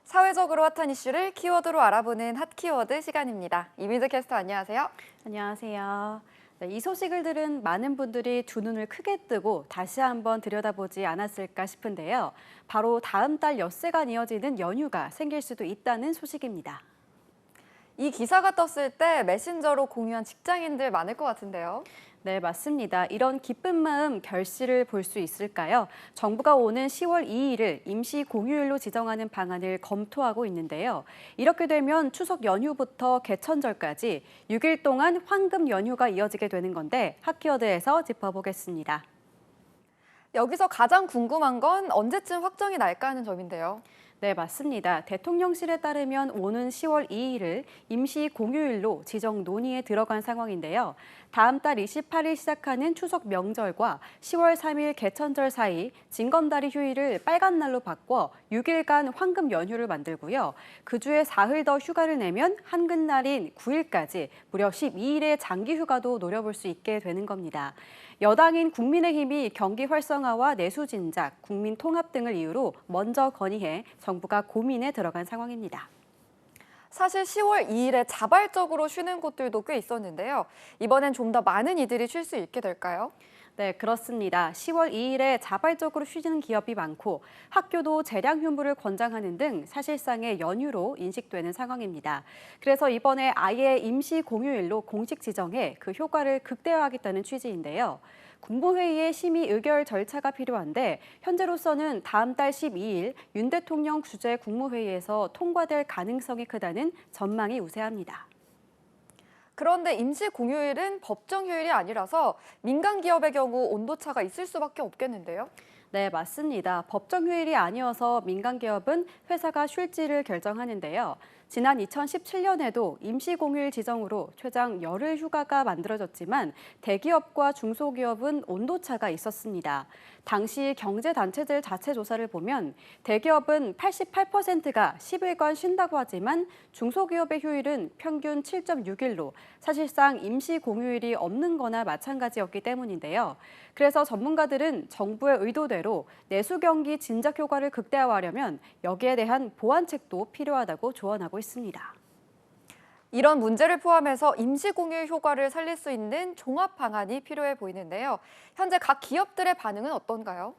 사회적으로 핫한 이슈를 키워드로 알아보는 핫키워드 시간입니다. 이민재 캐스터 안녕하세요. 안녕하세요. 네, 이 소식을 들은 많은 분들이 두 눈을 크게 뜨고 다시 한번 들여다보지 않았을까 싶은데요. 바로 다음 달 엿새간 이어지는 연휴가 생길 수도 있다는 소식입니다. 이 기사가 떴을 때 메신저로 공유한 직장인들 많을 것 같은데요. 네, 맞습니다. 이런 기쁜 마음 결실을 볼 수 있을까요? 정부가 오는 10월 2일을 임시 공휴일로 지정하는 방안을 검토하고 있는데요. 이렇게 되면 추석 연휴부터 개천절까지 6일 동안 황금 연휴가 이어지게 되는 건데 핫키워드에서 짚어보겠습니다. 여기서 가장 궁금한 건 언제쯤 확정이 날까 하는 점인데요. 네, 맞습니다. 대통령실에 따르면 오는 10월 2일을 임시 공휴일로 지정 논의에 들어간 상황인데요. 다음 달 28일 시작하는 추석 명절과 10월 3일 개천절 사이 징검다리 휴일을 빨간 날로 바꿔 6일간 황금 연휴를 만들고요. 그 주에 사흘 더 휴가를 내면 한글날인 9일까지 무려 12일의 장기 휴가도 노려볼 수 있게 되는 겁니다. 여당인 국민의힘이 경기 활성화와 내수 진작, 국민 통합 등을 이유로 먼저 건의해 정부가 고민에 들어간 상황입니다. 사실 10월 2일에 자발적으로 쉬는 곳들도 꽤 있었는데요. 이번엔 좀 더 많은 이들이 쉴 수 있게 될까요? 네, 그렇습니다. 10월 2일에 자발적으로 쉬는 기업이 많고 학교도 재량 휴무를 권장하는 등 사실상의 연휴로 인식되는 상황입니다. 그래서 이번에 아예 임시 공휴일로 공식 지정해 그 효과를 극대화하겠다는 취지인데요. 국무회의의 심의 의결 절차가 필요한데 현재로서는 다음 달 12일 윤 대통령 주재 국무회의에서 통과될 가능성이 크다는 전망이 우세합니다. 그런데 임시 공휴일은 법정 휴일이 아니라서 민간 기업의 경우 온도차가 있을 수밖에 없겠는데요. 네, 맞습니다. 법정 휴일이 아니어서 민간 기업은 회사가 쉴지를 결정하는데요. 지난 2017년에도 임시공휴일 지정으로 최장 열흘 휴가가 만들어졌지만 대기업과 중소기업은 온도차가 있었습니다. 당시 경제단체들 자체 조사를 보면 대기업은 88%가 10일간 쉰다고 하지만 중소기업의 휴일은 평균 7.6일로 사실상 임시공휴일이 없는 거나 마찬가지였기 때문인데요. 그래서 전문가들은 정부의 의도대로 내수 경기 진작 효과를 극대화하려면 여기에 대한 보완책도 필요하다고 조언하고 있습니다. 이런 문제를 포함해서 임시공휴일 효과를 살릴 수 있는 종합 방안이 필요해 보이는데요. 현재 각 기업들의 반응은 어떤가요?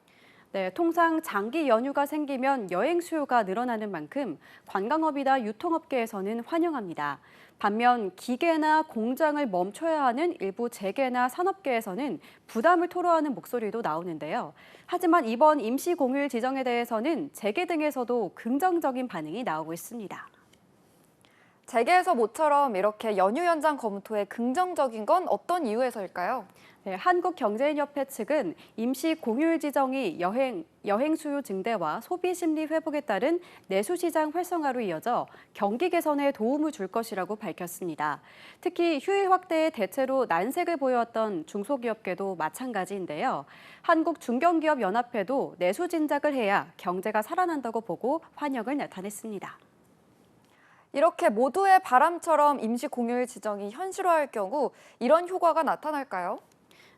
네, 통상 장기 연휴가 생기면 여행 수요가 늘어나는 만큼 관광업이나 유통업계에서는 환영합니다. 반면 기계나 공장을 멈춰야 하는 일부 재계나 산업계에서는 부담을 토로하는 목소리도 나오는데요. 하지만 이번 임시 공휴일 지정에 대해서는 재계 등에서도 긍정적인 반응이 나오고 있습니다. 재계에서 모처럼 이렇게 연휴 연장 검토에 긍정적인 건 어떤 이유에서일까요? 네, 한국경제인협회 측은 임시 공휴일 지정이 여행 수요 증대와 소비 심리 회복에 따른 내수 시장 활성화로 이어져 경기 개선에 도움을 줄 것이라고 밝혔습니다. 특히 휴일 확대에 대체로 난색을 보여왔던 중소기업계도 마찬가지인데요. 한국중견기업연합회도 내수 진작을 해야 경제가 살아난다고 보고 환영을 나타냈습니다. 이렇게 모두의 바람처럼 임시 공휴일 지정이 현실화할 경우 이런 효과가 나타날까요?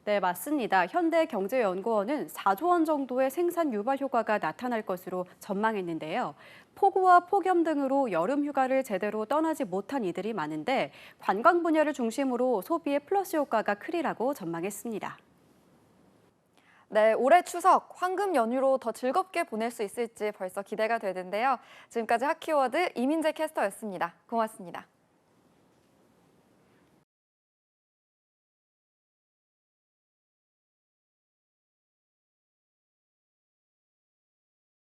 네, 맞습니다. 현대경제연구원은 4조 원 정도의 생산 유발 효과가 나타날 것으로 전망했는데요. 폭우와 폭염 등으로 여름 휴가를 제대로 떠나지 못한 이들이 많은데 관광 분야를 중심으로 소비에 플러스 효과가 크리라고 전망했습니다. 네, 올해 추석 황금 연휴로 더 즐겁게 보낼 수 있을지 벌써 기대가 되는데요. 지금까지 핫키워드 이민재 캐스터였습니다. 고맙습니다.